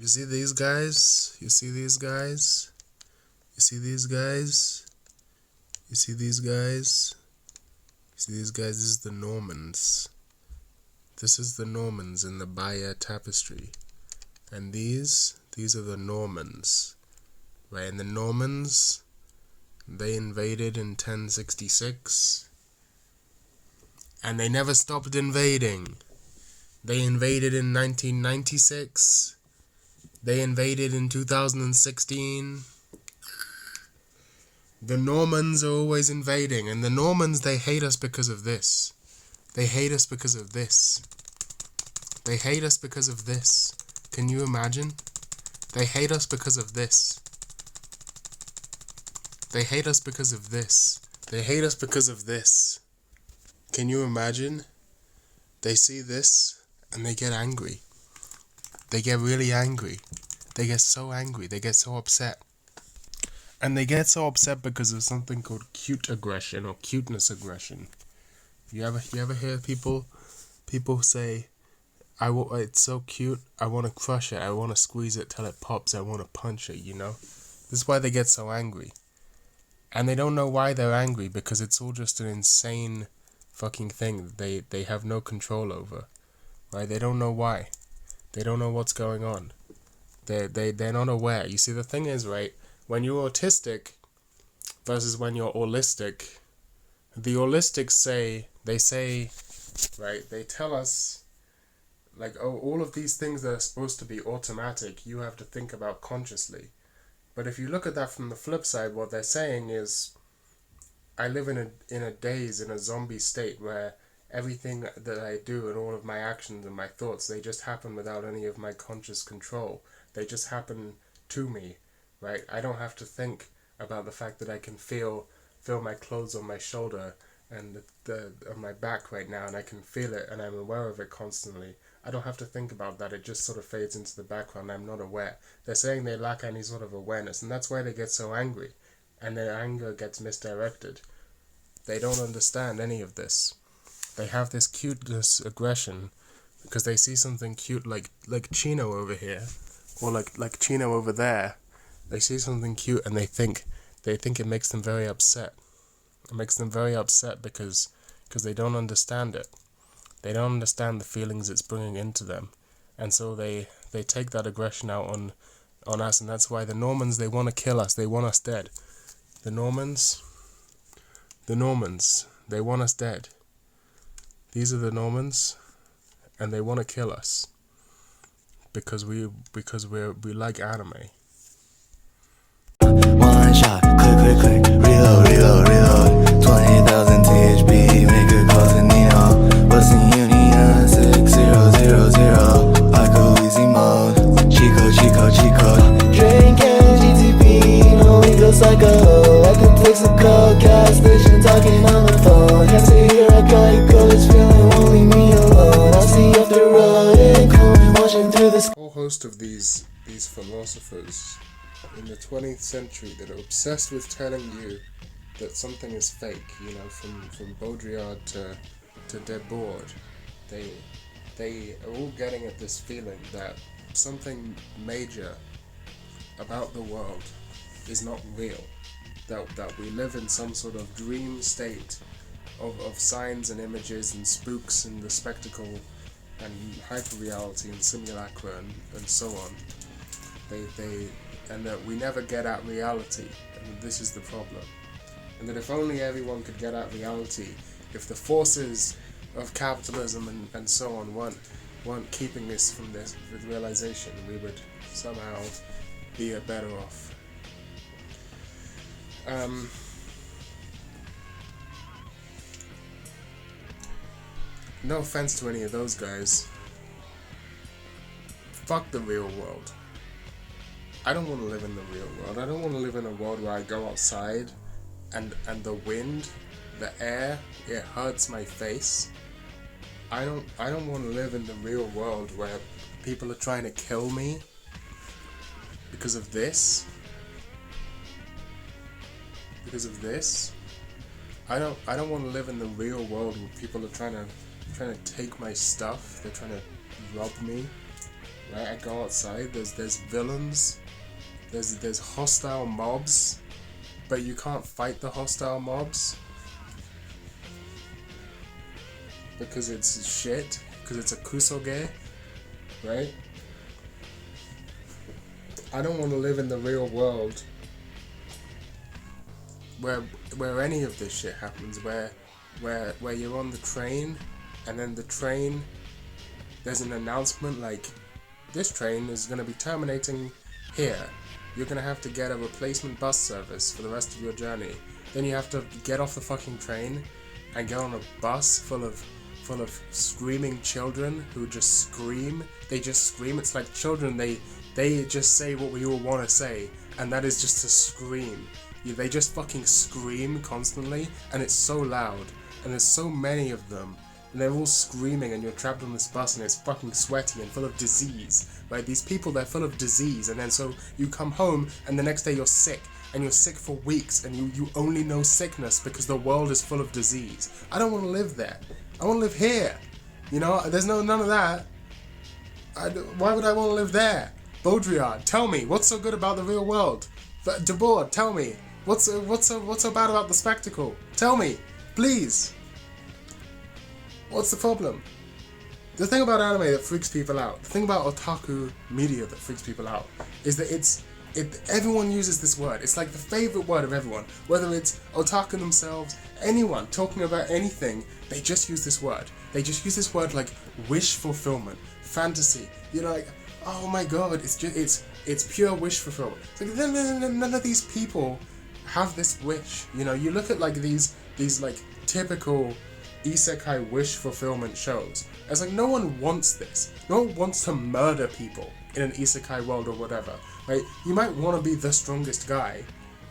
You see these guys? You see these guys? You see these guys? You see these guys? You see these guys? This is the Normans. This is the Normans in the Bayer tapestry. And these are the Normans. Right? And the Normans, they invaded in 1066. And they never stopped invading. They invaded in 1996. They invaded in 2016. The Normans are always invading. And the Normans, they hate us because of this. They hate us because of this. They hate us because of this. Can you imagine? They hate us because of this. They hate us because of this. They hate us because of this. Can you imagine? They see this and they get angry. They get really angry. They get so angry. They get so upset. And they get so upset because of something called cute aggression or cuteness aggression. You ever hear people say, it's so cute, I want to crush it, I want to squeeze it till it pops, I want to punch it, you know? This is why they get so angry. And they don't know why they're angry, because it's all just an insane fucking thing that they have no control over. Right? They don't know why. They don't know what's going on. They're not aware. You see, the thing is, right, when you're autistic versus when you're holistic, the holistics say, right, they tell us, like, oh, all of these things that are supposed to be automatic, you have to think about consciously. But if you look at that from the flip side, what they're saying is, I live in a daze, in a zombie state where everything that I do and all of my actions and my thoughts, they just happen without any of my conscious control. They just happen to me, right? I don't have to think about the fact that I can feel my clothes on my shoulder and on my back right now, and I can feel it and I'm aware of it constantly. I don't have to think about that. It just sort of fades into the background. I'm not aware. They're saying they lack any sort of awareness, and that's why they get so angry, and their anger gets misdirected. They don't understand any of this. They have this cuteness aggression because they see something cute like Chino over here, or like Chino over there. They see something cute and they think it makes them very upset. It makes them very upset because they don't understand it. They don't understand the feelings it's bringing into them. And so they take that aggression out on us, and that's why the Normans, they want to kill us. They want us dead. The Normans, they want us dead. These are the Normans, and they want to kill us because we like anime. One shot, click, reload, 20,000 THB, make a call to Nino. Bustin' Union 6000, I go easy mode, Chico. Drinking GTP, no we go psycho. At the Texaco gas station, talking on the phone. Can't see here at Geico, it's feeling only me alone. I see off the road, and coming, watching through the whole host of these philosophers in the 20th century that are obsessed with telling you that something is fake, you know, from Baudrillard to Debord. They are all getting at this feeling that something major about the world is not real, that we live in some sort of dream state of signs and images and spooks and the spectacle and hyper-reality and simulacra and so on. And that we never get at reality, and this is the problem. And that if only everyone could get at reality, if the forces of capitalism and so on weren't keeping us from this with realization, we would somehow be better off. No offense to any of those guys. Fuck the real world. I don't want to live in the real world. I don't want to live in a world where I go outside and the wind, the air, it hurts my face. I don't want to live in the real world where people are trying to kill me because of this. I don't want to live in the real world where people are trying to take my stuff. They're trying to rob me. right? I go outside, there's villains, there's hostile mobs, but you can't fight the hostile mobs because it's shit, because it's a kusoge, right? I don't want to live in the real world where any of this shit happens, where you're on the train, and then the train, there's an announcement like, this train is going to be terminating here. You're going to have to get a replacement bus service for the rest of your journey. Then you have to get off the fucking train and get on a bus full of screaming children who just scream. They just scream. It's like children, they just say what we all want to say, and that is just to scream. They just fucking scream constantly, and it's so loud, and there's so many of them, and they're all screaming, and you're trapped on this bus, and it's fucking sweaty and full of disease, right? These people, they're full of disease, and then so you come home, and the next day you're sick, and you're sick for weeks, and you only know sickness because the world is full of disease. I don't want to live there. I want to live here. You know, there's none of that. Why would I want to live there? Baudrillard, tell me, what's so good about the real world? Debord, tell me, what's so bad about the spectacle? Tell me, please. What's the problem? The thing about anime that freaks people out, the thing about otaku media that freaks people out, is that everyone uses this word. It's like the favorite word of everyone. Whether it's otaku themselves, anyone talking about anything, they just use this word. They just use this word like wish fulfillment, fantasy. You know, like, oh my god, it's pure wish fulfillment. It's like none of these people have this wish. You know, you look at like these like typical isekai wish fulfillment shows. It's like no one wants this. No one wants to murder people in an isekai world or whatever. Right? You might want to be the strongest guy,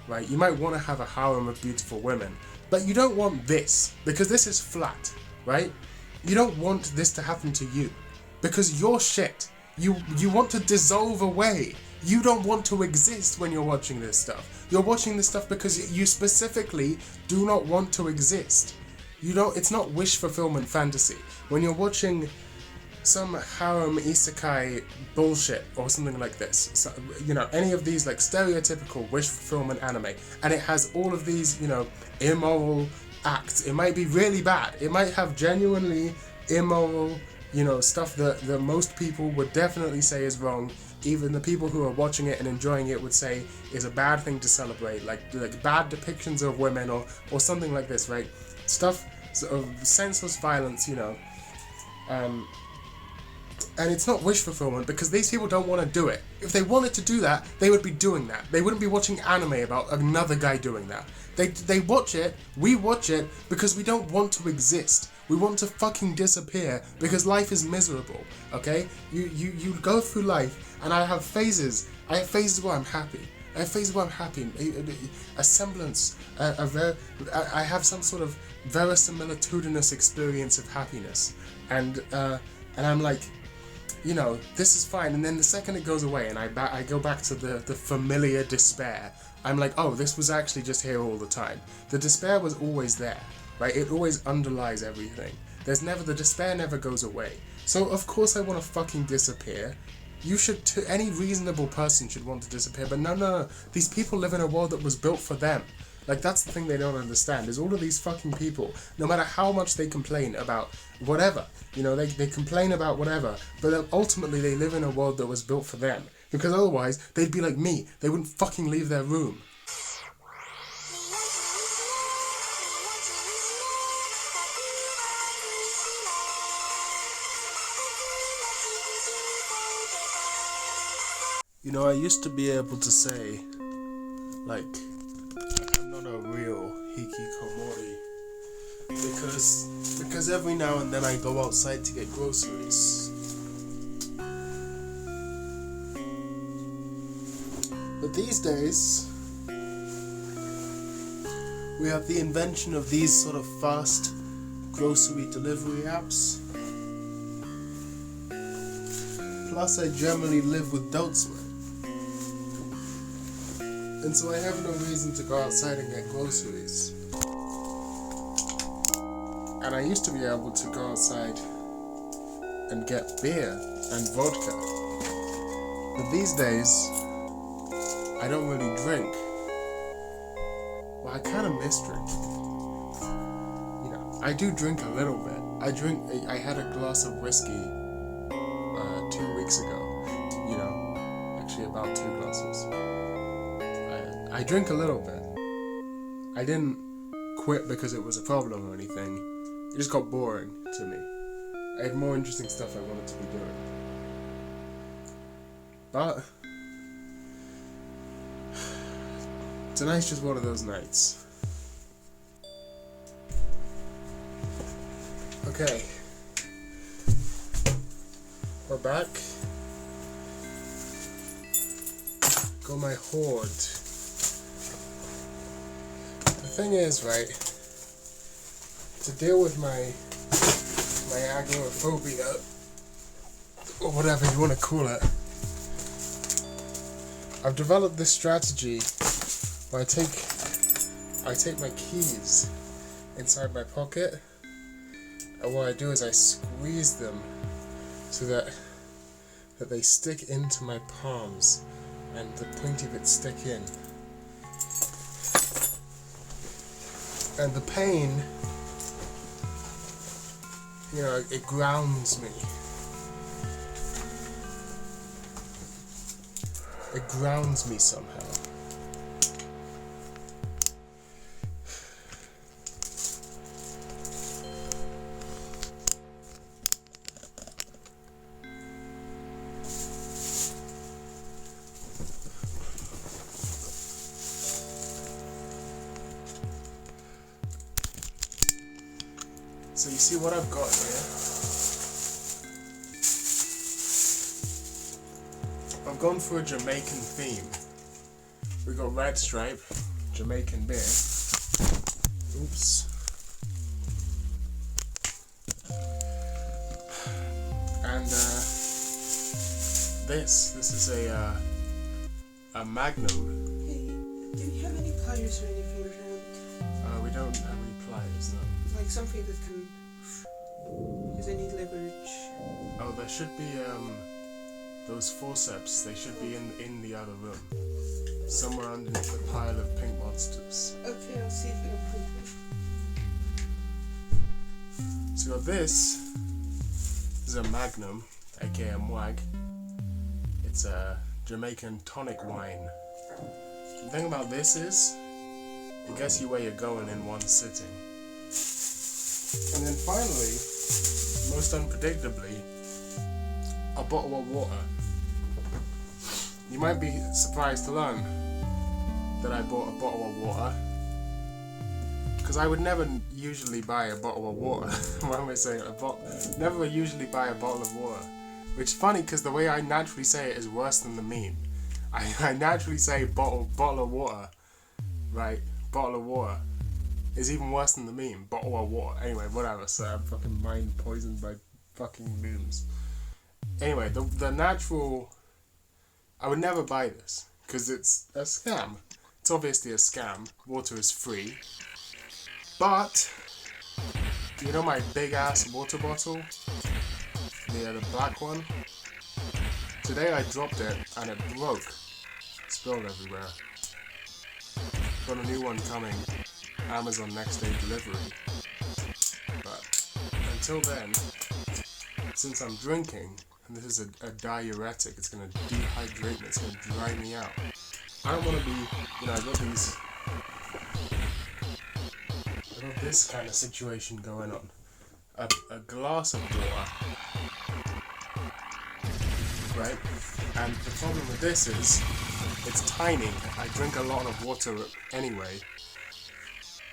right? You might want to have a harem of beautiful women, but you don't want this because this is flat, right? You don't want this to happen to you because you're shit. You want to dissolve away. You don't want to exist when you're watching this stuff. You're watching this stuff because you specifically do not want to exist. It's not wish fulfillment fantasy. When you're watching some harem isekai bullshit or something like this, so, you know, any of these like stereotypical wish fulfillment anime, and it has all of these, you know, immoral acts. It might be really bad. It might have genuinely immoral, you know, stuff that most people would definitely say is wrong. Even the people who are watching it and enjoying it would say is a bad thing to celebrate, like bad depictions of women or something like this, right? Stuff of senseless violence, you know. And it's not wish fulfillment because these people don't want to do it. If they wanted to do that, they would be doing that. They wouldn't be watching anime about another guy doing that. They watch it, we watch it because we don't want to exist. We want to fucking disappear because life is miserable, okay? You go through life, and I have phases. I have phases where I'm happy. I have phases where I'm happy. A semblance, I have some sort of verisimilitudinous experience of happiness. And I'm like, you know, this is fine. And then the second it goes away and I go back to the familiar despair, I'm like, oh, this was actually just here all the time. The despair was always there, right? It always underlies everything. The despair never goes away. So of course I want to fucking disappear. You should, any reasonable person should want to disappear, but no. These people live in a world that was built for them. Like, that's the thing they don't understand, is all of these fucking people, no matter how much they complain about whatever, you know, they complain about whatever, but ultimately they live in a world that was built for them. Because otherwise, they'd be like me. They wouldn't fucking leave their room. You know, I used to be able to say, like, I'm not a real hikikomori because every now and then I go outside to get groceries. But these days, we have the invention of these sort of fast grocery delivery apps. Plus, I generally live with Dotsman. And so I have no reason to go outside and get groceries. And I used to be able to go outside and get beer and vodka. But these days, I don't really drink. Well, I kind of miss drinking. You know, I do drink a little bit. I had a glass of whiskey 2 weeks ago. You know, actually about 2 glasses. I drink a little bit. I didn't quit because it was a problem or anything. It just got boring to me. I had more interesting stuff I wanted to be doing. But tonight's just one of those nights. Okay. We're back. Got my hoard. The thing is, right, to deal with my agoraphobia, or whatever you want to call it, I've developed this strategy where I take my keys inside my pocket, and what I do is I squeeze them so that they stick into my palms and the pointy bits stick in. And the pain, you know, it grounds me. It grounds me somehow. So you see what I've got here? I've gone for a Jamaican theme. We got Red Stripe, Jamaican beer. Oops. And this is a Magnum. Hey, do you have any pliers or anything around? We don't have any pliers, no. Like something that can... Because I need leverage. Oh, there should be those forceps. They should be in the other room, somewhere underneath the pile of pink monsters. Okay, I'll see if I can find it. So this is a Magnum, aka Mwag. It's a Jamaican tonic wine. The thing about this is, it gets you where you're going in one sitting. And then finally, most unpredictably, a bottle of water. You might be surprised to learn that I bought a bottle of water, because I would never usually buy a bottle of water. Why am I saying never usually buy a bottle of water? Which is funny, because the way I naturally say it is worse than the meme. I naturally say bottle of water, right? Bottle of water is even worse than the meme. Bottle of water. Anyway, whatever. So I'm fucking mind poisoned by fucking memes. Anyway, the natural... I would never buy this, because it's a scam. It's obviously a scam. Water is free. But, you know my big ass water bottle? The black one? Today I dropped it and it broke. Spilled everywhere. Got a new one coming. Amazon next day delivery. But until then, since I'm drinking, and this is a diuretic, it's going to dehydrate me, it's going to dry me out. I don't want to be, you know, I got this kind of situation going on. A glass of water, right? And the problem with this is, it's tiny. I drink a lot of water anyway.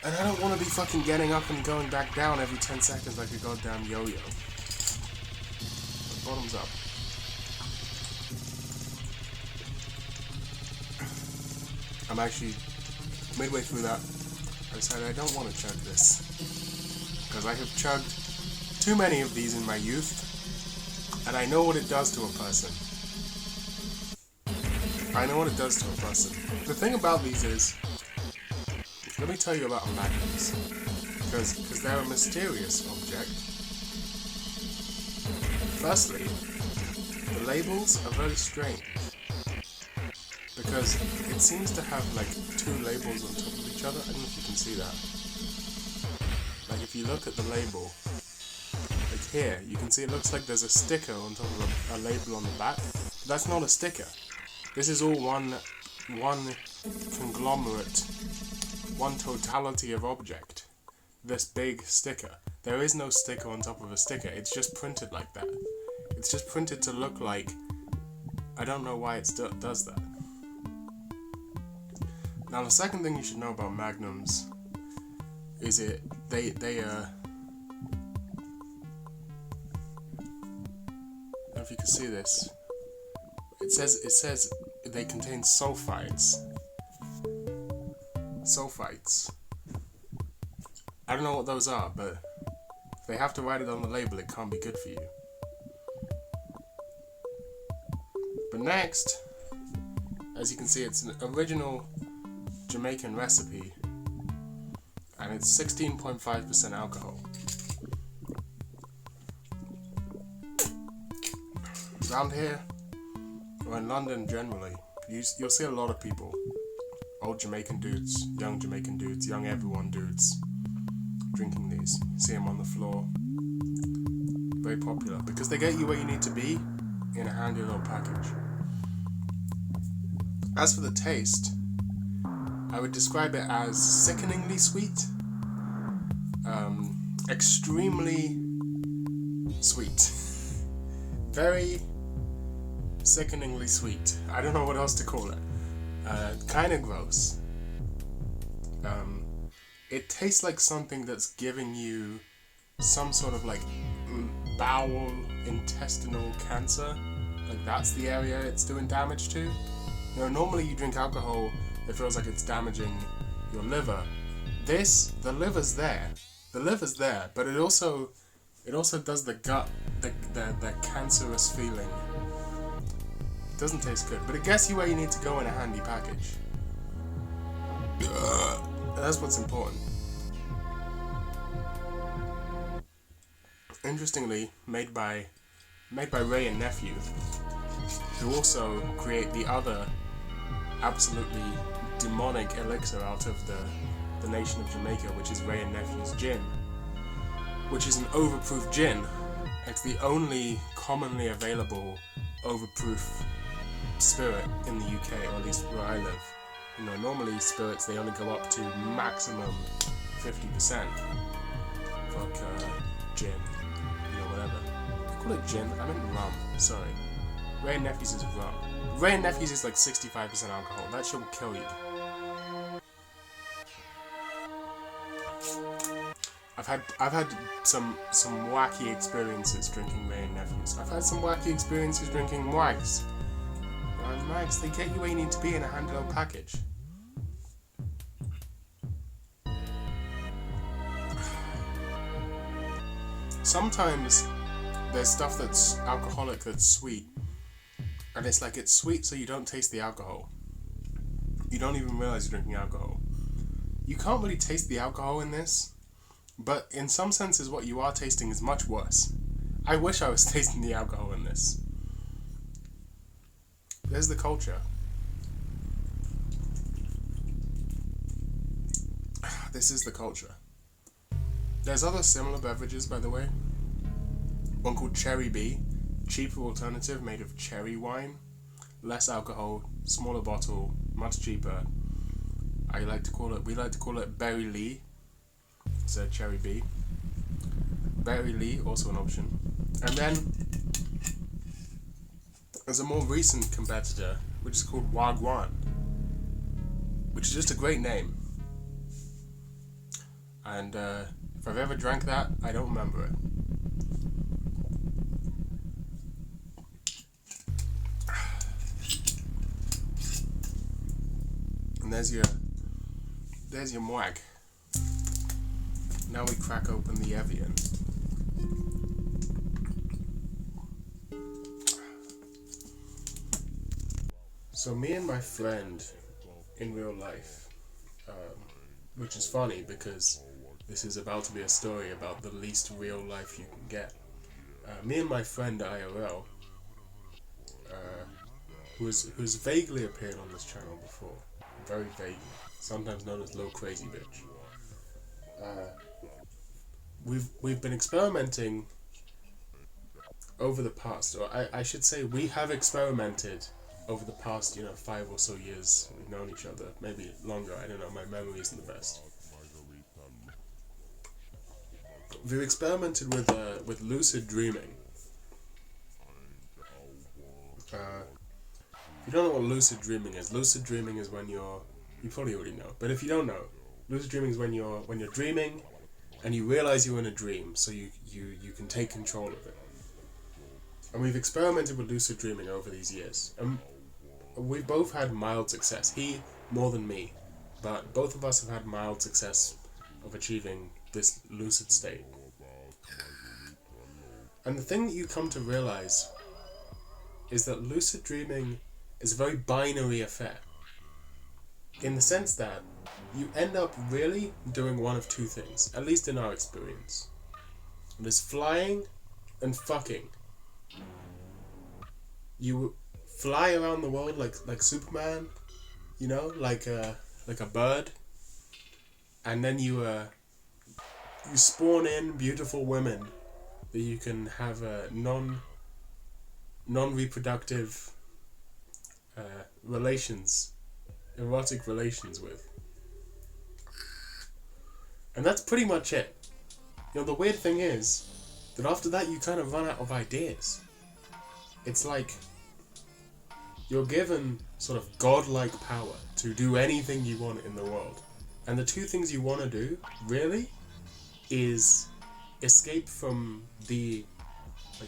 And I don't want to be fucking getting up and going back down every 10 seconds like a goddamn yo-yo. Bottoms up. I'm actually midway through that. I decided I don't want to chug this, because I have chugged too many of these in my youth, and I know what it does to a person. I know what it does to a person. The thing about these is, let me tell you about magnums, because they're a mysterious object. Firstly, the labels are very strange. because it seems to have like two labels on top of each other. I don't know if you can see that. Like if you look at the label, like here, you can see it looks like there's a sticker on top of a label on the back. But that's not a sticker. This is all one conglomerate, one totality of object. This big sticker. There is no sticker on top of a sticker. It's just printed like that. It's just printed to look like. I don't know why it does that. Now the second thing you should know about magnums is they I don't know if you can see this. It says they contain sulfites. Sulfites. I don't know what those are, but if they have to write it on the label, it can't be good for you. But next, as you can see, it's an original Jamaican recipe, and it's 16.5% alcohol. Around here, or in London generally, you'll see a lot of people, old Jamaican dudes, young everyone dudes, drinking these. You see them on the floor. Very popular, because they get you where you need to be in a handy little package. As for the taste, I would describe it as sickeningly sweet, extremely sweet, very sickeningly sweet. I don't know what else to call it. Kind of gross. It tastes like something that's giving you some sort of like bowel, intestinal cancer. Like that's the area it's doing damage to. You know, normally you drink alcohol, it feels like it's damaging your liver. The liver's there. The liver's there, but it also does the gut, the cancerous feeling. It doesn't taste good, but it gets you where you need to go in a handy package. That's what's important. Interestingly, made by Ray and Nephew, who also create the other absolutely demonic elixir out of the nation of Jamaica, which is Ray and Nephew's gin, which is an overproof gin. It's the only commonly available overproof spirit in the UK, or at least where I live. You know, normally spirits, they only go up to maximum 50%. Vodka, gin, you know, whatever. I call it gin, I meant rum, sorry. Ray and Nephew's is rum. Ray and Nephew's is like 65% alcohol. That shit will kill you. I've had some wacky experiences drinking Ray and Nephew's. I've had some wacky experiences drinking Wags. And Mags, they get you where you need to be in a handy little package. Sometimes there's stuff that's alcoholic that's sweet. And it's like it's sweet so you don't taste the alcohol. You don't even realize you're drinking alcohol. You can't really taste the alcohol in this, but in some senses what you are tasting is much worse. I wish I was tasting the alcohol in this. There's the culture. This is the culture. There's other similar beverages, by the way. One called Cherry Bee. Cheaper alternative made of cherry wine, less alcohol, smaller bottle, much cheaper. We like to call it Berry Lee. So Cherry Bee. Berry Lee, also an option. And then there's a more recent competitor, which is called Wagwan, which is just a great name. And if I've ever drank that, I don't remember it. And there's your Mwag. Now we crack open the Evian. So me and my friend in real life, which is funny because this is about to be a story about the least real life you can get. Me and my friend IRL, who's vaguely appeared on this channel before, very vaguely, sometimes known as Low Crazy Bitch. We've been experimenting over the past, or I should say we have experimented over the past 5 or so years we've known each other, maybe longer, I don't know, my memory isn't the best. We've experimented with lucid dreaming. If you don't know what lucid dreaming is when you probably already know, but if you don't know, lucid dreaming is when you're dreaming and you realize you're in a dream, so you can take control of it. And we've experimented with lucid dreaming over these years, and we've both had mild success. He more than me, but both of us have had mild success of achieving this lucid state. And the thing that you come to realize is that lucid dreaming is a very binary affair, in the sense that you end up really doing one of two things, at least in our experience. It is flying and fucking. You fly around the world like Superman, like a bird, and then you spawn in beautiful women that you can have non-reproductive erotic relations with. And that's pretty much it. The weird thing is that after that you kind of run out of ideas. It's like you're given sort of godlike power to do anything you want in the world. And the two things you want to do, really, is escape from the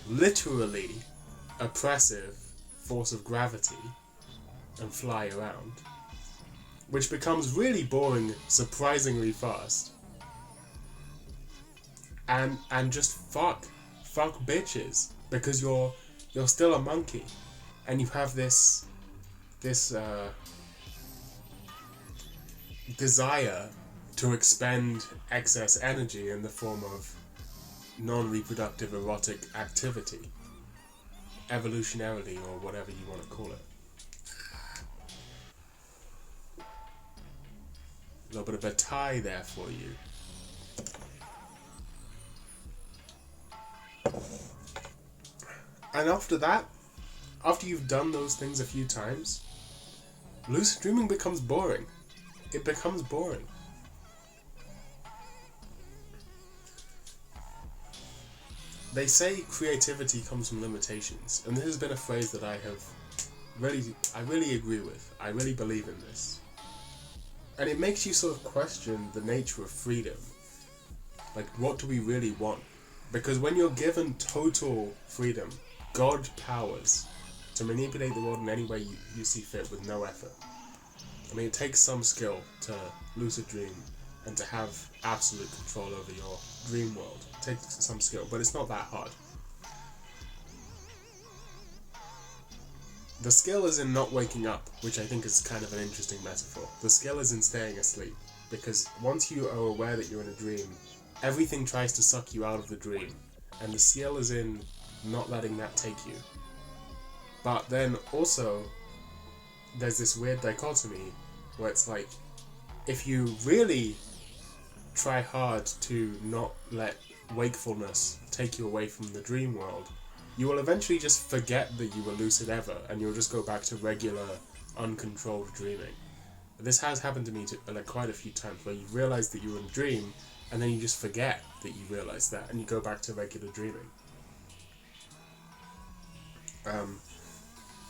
literally oppressive force of gravity and fly around, which becomes really boring surprisingly fast, and just fuck bitches, because you're still a monkey and you have this desire to expend excess energy in the form of non-reproductive erotic activity, evolutionarily, or whatever you want to call it. A little bit of a tie there for you. And after that, after you've done those things a few times, lucid dreaming becomes boring. It becomes boring. They say creativity comes from limitations, and this has been a phrase that I really agree with. I really believe in this. And it makes you sort of question the nature of freedom. Like, what do we really want? Because when you're given total freedom, God powers, to manipulate the world in any way you see fit with no effort. I mean, it takes some skill to lucid dream and to have absolute control over your dream world. It takes some skill, but it's not that hard. The skill is in not waking up, which I think is kind of an interesting metaphor. The skill is in staying asleep, because once you are aware that you're in a dream, everything tries to suck you out of the dream, and the skill is in not letting that take you. But then also, there's this weird dichotomy where it's like, if you really try hard to not let wakefulness take you away from the dream world, you will eventually just forget that you were lucid ever, and you'll just go back to regular, uncontrolled dreaming. This has happened to me quite a few times, where you realize that you were in a dream, and then you just forget that you realized that, and you go back to regular dreaming.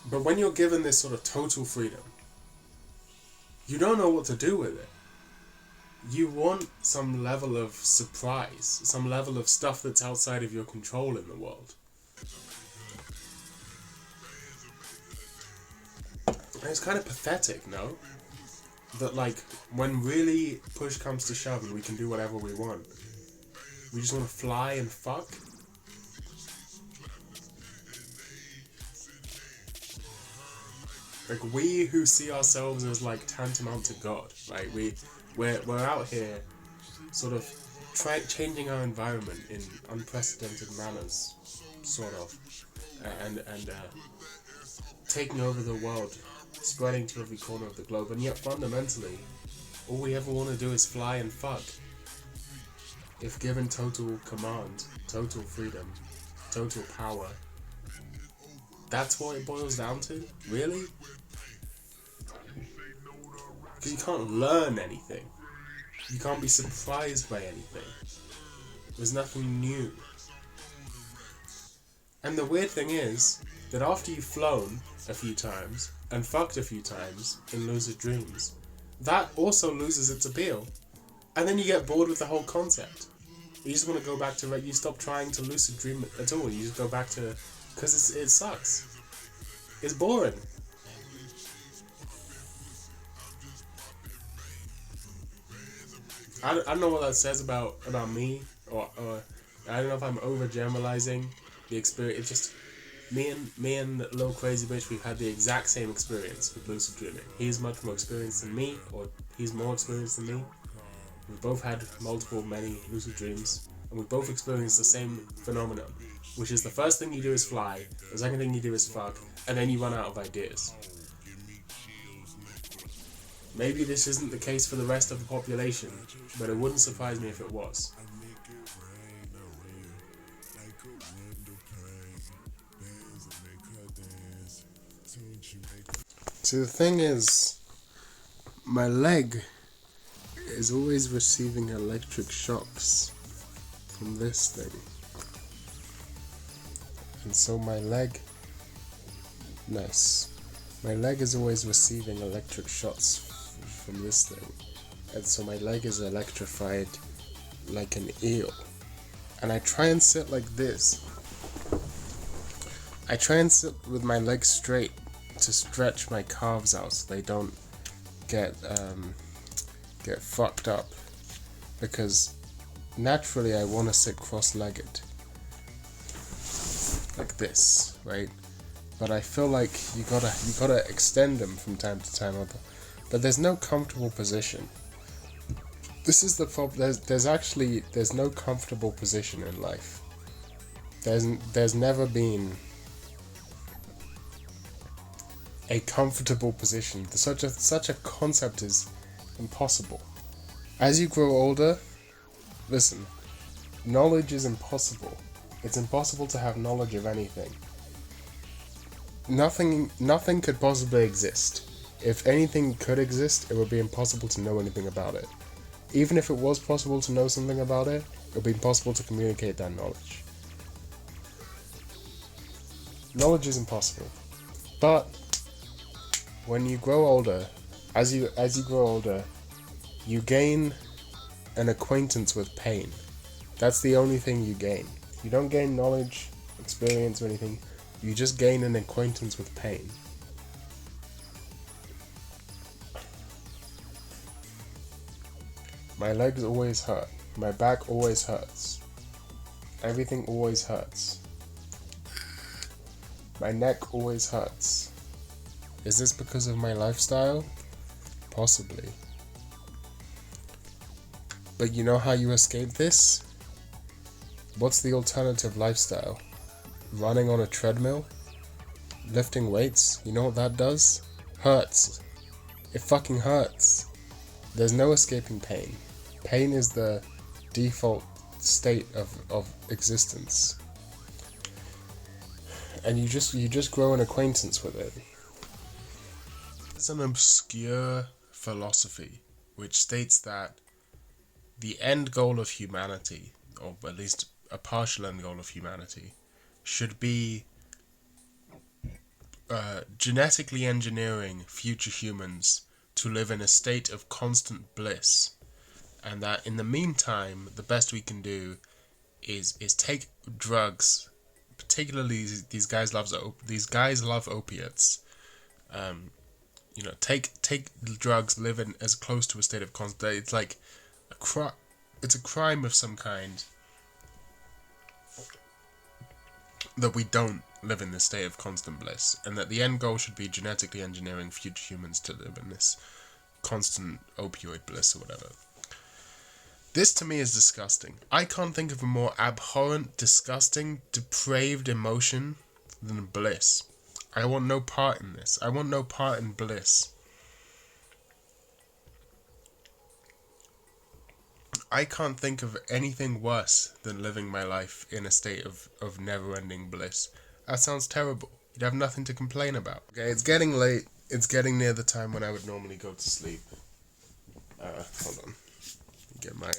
But when you're given this sort of total freedom, you don't know what to do with it. You want some level of surprise, some level of stuff that's outside of your control in the world. And it's kind of pathetic, no? That when really push comes to shove and we can do whatever we want, we just want to fly and fuck. We who see ourselves as tantamount to God, right? We're out here sort of changing our environment in unprecedented manners, sort of, and taking over the world, spreading to every corner of the globe, and yet fundamentally, all we ever want to do is fly and fuck. If given total command, total freedom, total power, that's what it boils down to? Really? Because you can't learn anything. You can't be surprised by anything. There's nothing new. And the weird thing is that after you've flown a few times and fucked a few times in lucid dreams, that also loses its appeal. And then you get bored with the whole concept. You just want to go back to, you stop trying to lucid dream at all. You just go back to, because it sucks. It's boring. I don't know what that says about me, or I don't know if I'm overgeneralizing the experience. It's just me and Lil Crazy Bitch, we've had the exact same experience with lucid dreaming. He's much more experienced than me, or he's more experienced than me. We've both had many lucid dreams, and we've both experienced the same phenomenon, which is the first thing you do is fly, the second thing you do is fuck, and then you run out of ideas. Maybe this isn't the case for the rest of the population, but it wouldn't surprise me if it was. See, the thing is, my leg is always receiving electric shocks from this thing. And so my leg is always receiving electric shots from this thing. And so my leg is electrified like an eel. And I try and sit like this. I try and sit with my legs straight to stretch my calves out so they don't get fucked up, because naturally I want to sit cross-legged like this, right? But I feel like you gotta extend them from time to time, but there's no comfortable position. This is the problem. There's no comfortable position in life. There's never been a comfortable position. Such a concept is impossible. As you grow older, listen, knowledge is impossible. It's impossible to have knowledge of anything. Nothing could possibly exist. If anything could exist, it would be impossible to know anything about it. Even if it was possible to know something about it, it would be impossible to communicate that knowledge. Knowledge is impossible. But when you grow older, as you grow older, you gain an acquaintance with pain. That's the only thing you gain. You don't gain knowledge, experience, or anything. You just gain an acquaintance with pain. My legs always hurt. My back always hurts. Everything always hurts. My neck always hurts. Is this because of my lifestyle? Possibly. But you know how you escape this? What's the alternative lifestyle? Running on a treadmill? Lifting weights? You know what that does? Hurts. It fucking hurts. There's no escaping pain. Pain is the default state of existence. And you just grow an acquaintance with it. It's an obscure philosophy which states that the end goal of humanity, or at least a partial end goal of humanity, should be genetically engineering future humans to live in a state of constant bliss, and that in the meantime the best we can do is take drugs, particularly these guys love opiates. Take drugs, live in as close to a state of constant. It's like it's a crime of some kind that we don't live in this state of constant bliss, and that the end goal should be genetically engineering future humans to live in this constant opioid bliss or whatever. This to me is disgusting. I can't think of a more abhorrent, disgusting, depraved emotion than bliss. I want no part in this. I want no part in bliss. I can't think of anything worse than living my life in a state of never-ending bliss. That sounds terrible. You'd have nothing to complain about. Okay, it's getting late. It's getting near the time when I would normally go to sleep. Hold on. Get my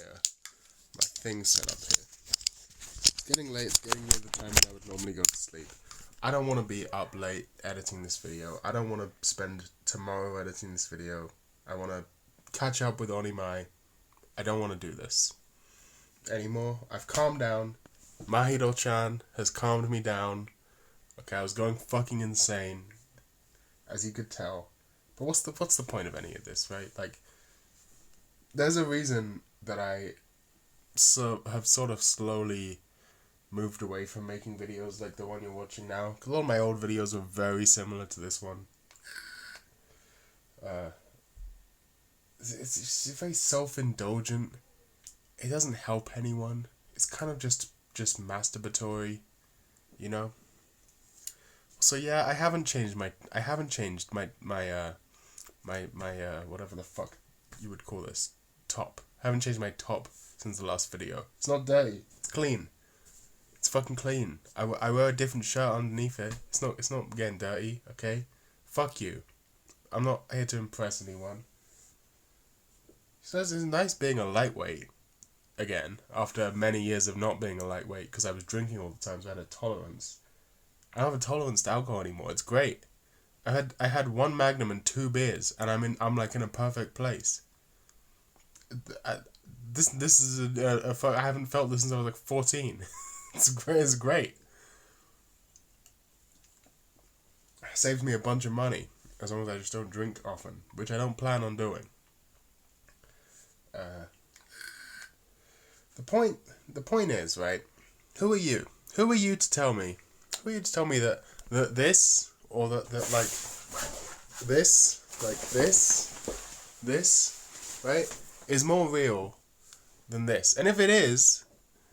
thing set up here. It's getting late. It's getting near the time when I would normally go to sleep. I don't want to be up late editing this video. I don't want to spend tomorrow editing this video. I want to catch up with Onimai. I don't want to do this anymore. I've calmed down. Mahito-chan has calmed me down. Okay, I was going fucking insane, as you could tell. But what's the point of any of this, right? Like, there's a reason that I have sort of slowly moved away from making videos like the one you're watching now. Because a lot of my old videos were very similar to this one. It's very self-indulgent. It doesn't help anyone. It's kind of just masturbatory, you know. So yeah, I haven't changed my whatever the fuck you would call this, top. I haven't changed my top since the last video. It's not dirty. It's clean. It's fucking clean. I wear a different shirt underneath it. It's not getting dirty. Okay, fuck you. I'm not here to impress anyone. So it's nice being a lightweight again after many years of not being a lightweight because I was drinking all the time, so I had a tolerance. I don't have a tolerance to alcohol anymore. It's great. I had 1 Magnum and 2 beers, and I'm like in a perfect place. This is I haven't felt this since I was like 14. It's great. It's great. It saves me a bunch of money as long as I just don't drink often, which I don't plan on doing. The point is, right? Who are you? Who are you to tell me? Who are you to tell me that this or that like this, like this, right, is more real than this? And if it is,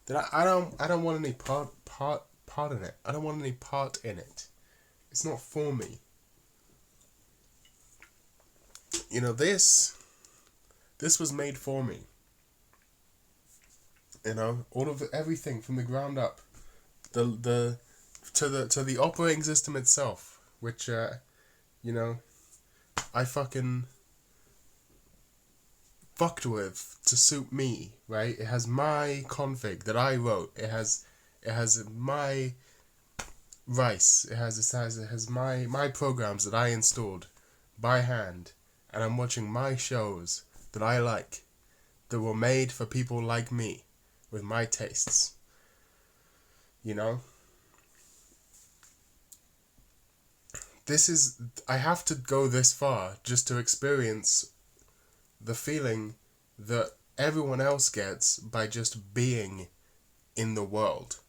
then I don't want any part in it. I don't want any part in it. It's not for me. You know, this was made for me. You know, everything from the ground up, to the operating system itself, which you know, I fucking fucked with to suit me, right? It has my config that I wrote. It has my rice. It has my programs that I installed by hand, and I'm watching my shows that I like, that were made for people like me, with my tastes. You know? I have to go this far just to experience the feeling that everyone else gets by just being in the world.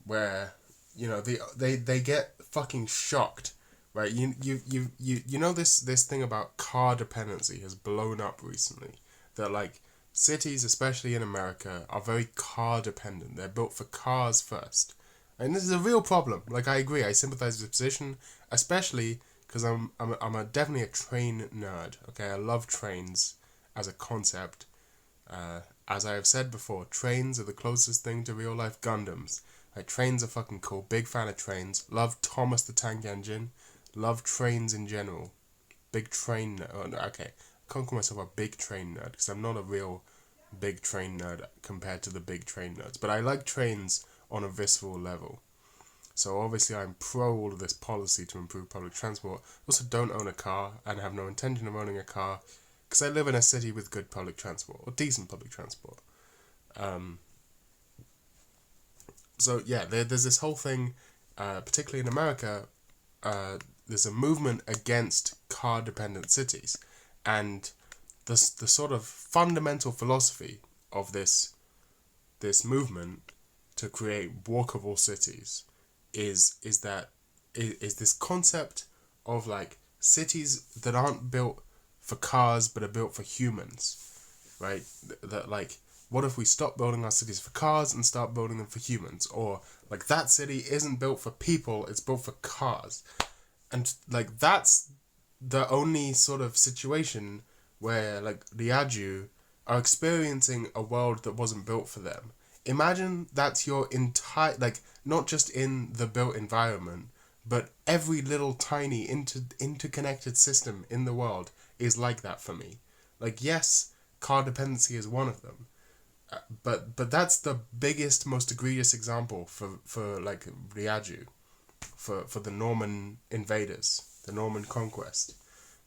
Where, you know, they get fucking shocked, right? You know this thing about car dependency has blown up recently. That, like, cities, especially in America, are very car dependent. They're built for cars first. And this is a real problem. Like, I agree. I sympathize with the position, especially because I'm definitely a train nerd. Okay, I love trains as a concept. As I have said before, trains are the closest thing to real life Gundams. Like, trains are fucking cool. Big fan of trains. Love Thomas the Tank Engine. Love trains in general. Big train nerd. Oh, no, okay, I can't call myself a big train nerd because I'm not a real big train nerd compared to the big train nerds. But I like trains on a visceral level. So obviously I'm pro all of this policy to improve public transport. Also don't own a car and have no intention of owning a car because I live in a city with good public transport, or decent public transport. So yeah, there's this whole thing, particularly in America, there's a movement against car-dependent cities. And the sort of fundamental philosophy of this movement to create walkable cities is this concept of, like, cities that aren't built for cars but are built for humans, right? That, like, what if we stop building our cities for cars and start building them for humans? Or, like, that city isn't built for people, it's built for cars. And like that's the only sort of situation where like Ryaju are experiencing a world that wasn't built for them. Imagine that's your entire, like, not just in the built environment, but every little tiny interconnected system in the world is like that for me. Like, yes, car dependency is one of them, but that's the biggest, most egregious example for like Ryaju, for the Norman invaders, the Norman conquest,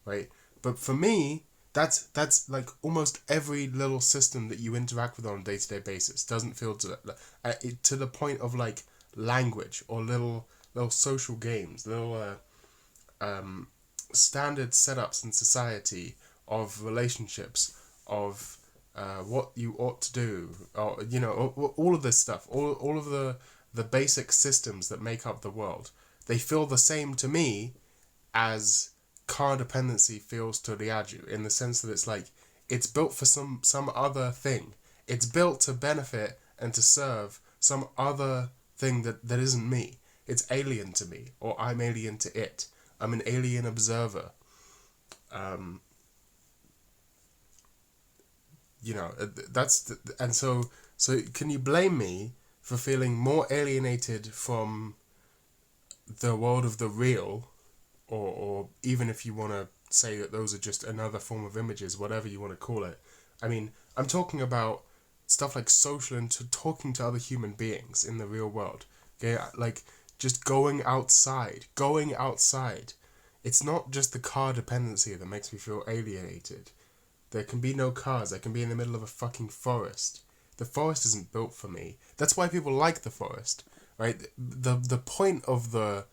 right? But for me, that's like almost every little system that you interact with on a day-to-day basis doesn't feel to the point of like language or little social games, little standard setups in society of relationships, of what you ought to do, or all of this stuff, all of the basic systems that make up the world. They feel the same to me as car dependency feels to Ryaju, in the sense that it's like it's built for some other thing. It's built to benefit and to serve some other thing that isn't me. It's alien to me, or I'm alien to it. I'm an alien observer. And so can you blame me for feeling more alienated from the world of the real, or even if you want to say that those are just another form of images, whatever you want to call it. I mean, I'm talking about stuff like social and talking to other human beings in the real world. Okay, like just going outside. It's not just the car dependency that makes me feel alienated. There can be no cars. I can be in the middle of a fucking forest. The forest isn't built for me. That's why people like the forest, right? The point of the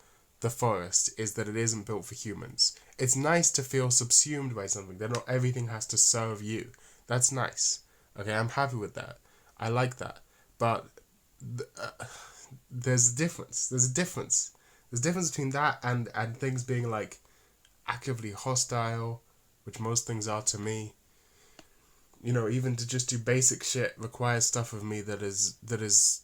forest is that it isn't built for humans. It's nice to feel subsumed by something, that not everything has to serve you. That's nice. Okay, I'm happy with that. I like that. But there's a difference. There's a difference between that and things being like actively hostile, which most things are to me. Even to just do basic shit requires stuff of me that is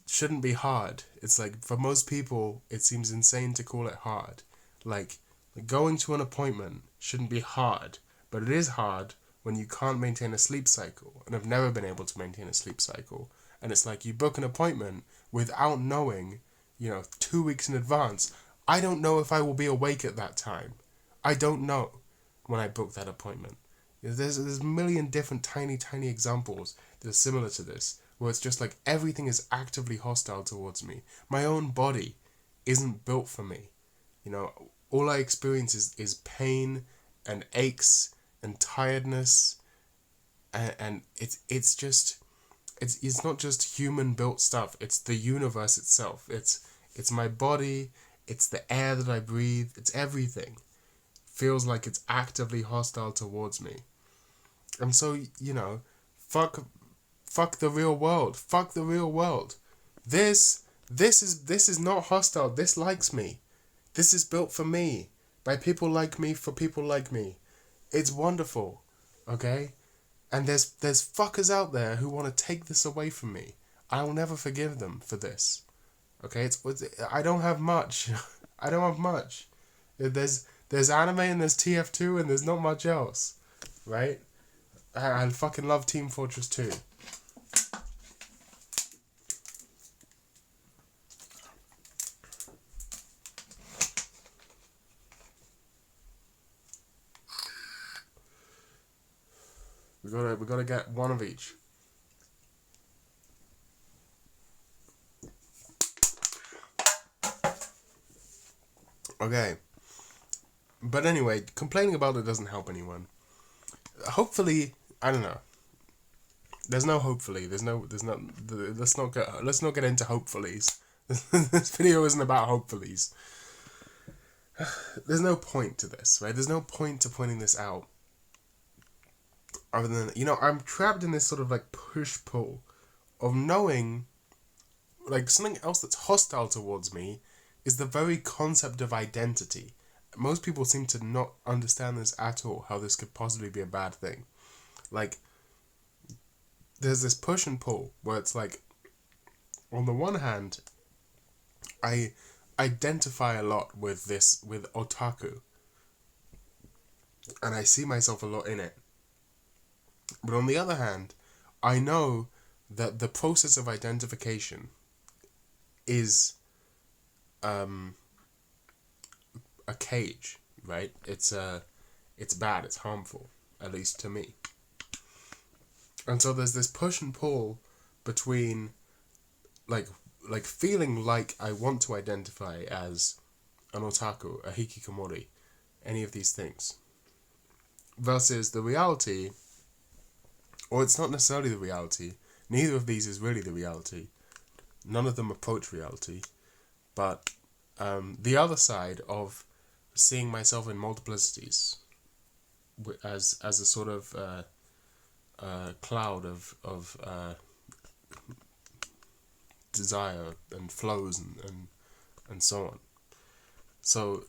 shouldn't be hard. It's like, for most people, it seems insane to call it hard. Like going to an appointment shouldn't be hard, but it is hard when you can't maintain a sleep cycle, and I've never been able to maintain a sleep cycle. And it's like, you book an appointment without knowing, 2 weeks in advance. I don't know if I will be awake at that time. I don't know when I book that appointment. There's a million different tiny examples that are similar to this, where it's just like everything is actively hostile towards me. My own body isn't built for me. All I experience is pain and aches and tiredness, and it's not just human built stuff. It's the universe itself. It's my body. It's the air that I breathe. It's everything. Feels like it's actively hostile towards me. And so, fuck the real world. Fuck the real world. This is not hostile. This likes me. This is built for me. By people like me, for people like me. It's wonderful. Okay? And there's fuckers out there who want to take this away from me. I will never forgive them for this. Okay? I don't have much. I don't have much. There's anime and there's TF2 and there's not much else. Right? I fucking love Team Fortress 2. We gotta get one of each. Okay. But anyway, complaining about it doesn't help anyone. Hopefully, I don't know. There's no hopefully. Let's not get into hopefullys. This video isn't about hopefullys. There's no point to this, right? There's no point to pointing this out. Other than, I'm trapped in this sort of like push-pull of knowing, like, something else that's hostile towards me is the very concept of identity. Most people seem to not understand this at all, how this could possibly be a bad thing. Like, there's this push and pull where it's like, on the one hand, I identify a lot with otaku, and I see myself a lot in it. But on the other hand, I know that the process of identification is a cage, right? It's bad, it's harmful, at least to me. And so there's this push and pull between like feeling like I want to identify as an otaku, a hikikomori, any of these things, versus the reality, or it's not necessarily the reality, neither of these is really the reality, none of them approach reality, but the other side of seeing myself in multiplicities as a sort of cloud of desire and flows and so on. So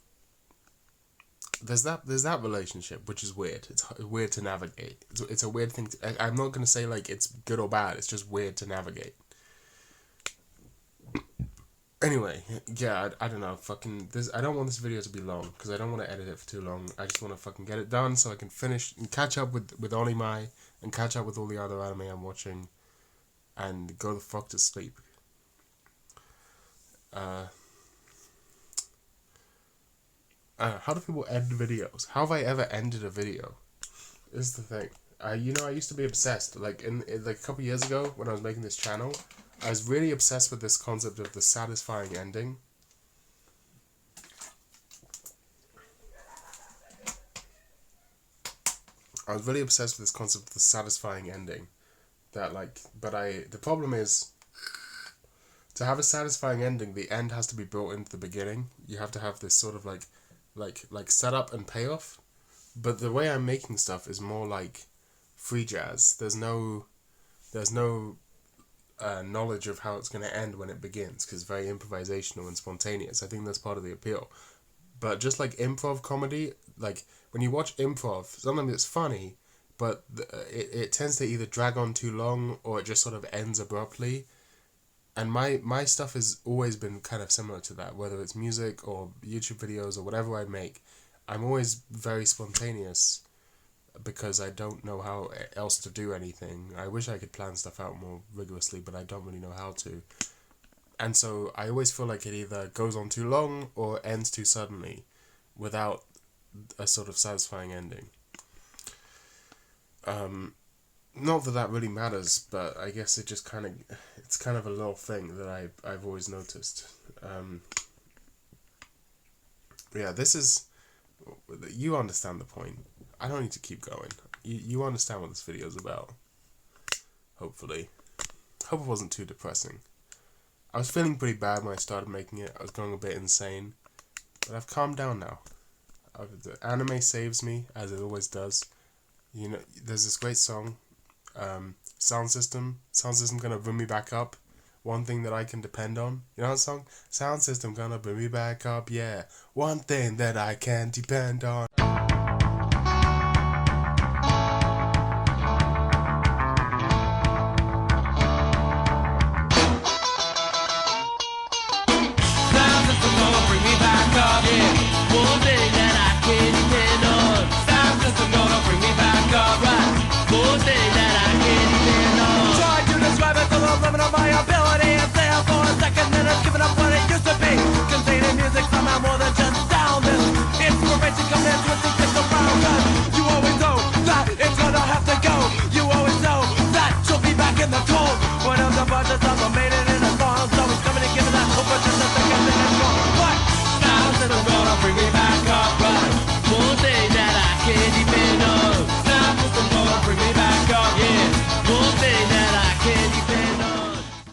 there's that relationship, which is weird. It's weird to navigate. It's a weird thing. I'm not gonna say like it's good or bad. It's just weird to navigate. Anyway, yeah, I don't know. Fucking this. I don't want this video to be long because I don't want to edit it for too long. I just want to fucking get it done so I can finish and catch up with Onimai and catch up with all the other anime I'm watching, and go the fuck to sleep. How do people end videos? How have I ever ended a video? This is the thing. I used to be obsessed. Like like a couple years ago when I was making this channel, I was really obsessed with this concept of the satisfying ending. I was really obsessed with this concept of the satisfying ending. The problem is, to have a satisfying ending, the end has to be built into the beginning. You have to have this sort of like setup and payoff. But the way I'm making stuff is more like free jazz. There's no knowledge of how it's going to end when it begins, because it's very improvisational and spontaneous. I think that's part of the appeal. But just like improv comedy, like when you watch improv, sometimes it's funny, but it tends to either drag on too long or it just sort of ends abruptly. And my stuff has always been kind of similar to that, whether it's music or YouTube videos or whatever I make. I'm always very spontaneous because I don't know how else to do anything. I wish I could plan stuff out more rigorously, but I don't really know how to. And so I always feel like it either goes on too long or ends too suddenly without a sort of satisfying ending. Not that really matters, but I guess it's kind of a little thing that I've always noticed. Yeah, you understand the point. I don't need to keep going. You understand what this video is about. Hopefully. Hope it wasn't too depressing. I was feeling pretty bad when I started making it. I was going a bit insane. But I've calmed down now. The anime saves me, as it always does. You know, there's this great song, Sound System gonna bring me back up. One thing that I can depend on. You know that song? Sound System gonna bring me back up, yeah. One thing that I can depend on.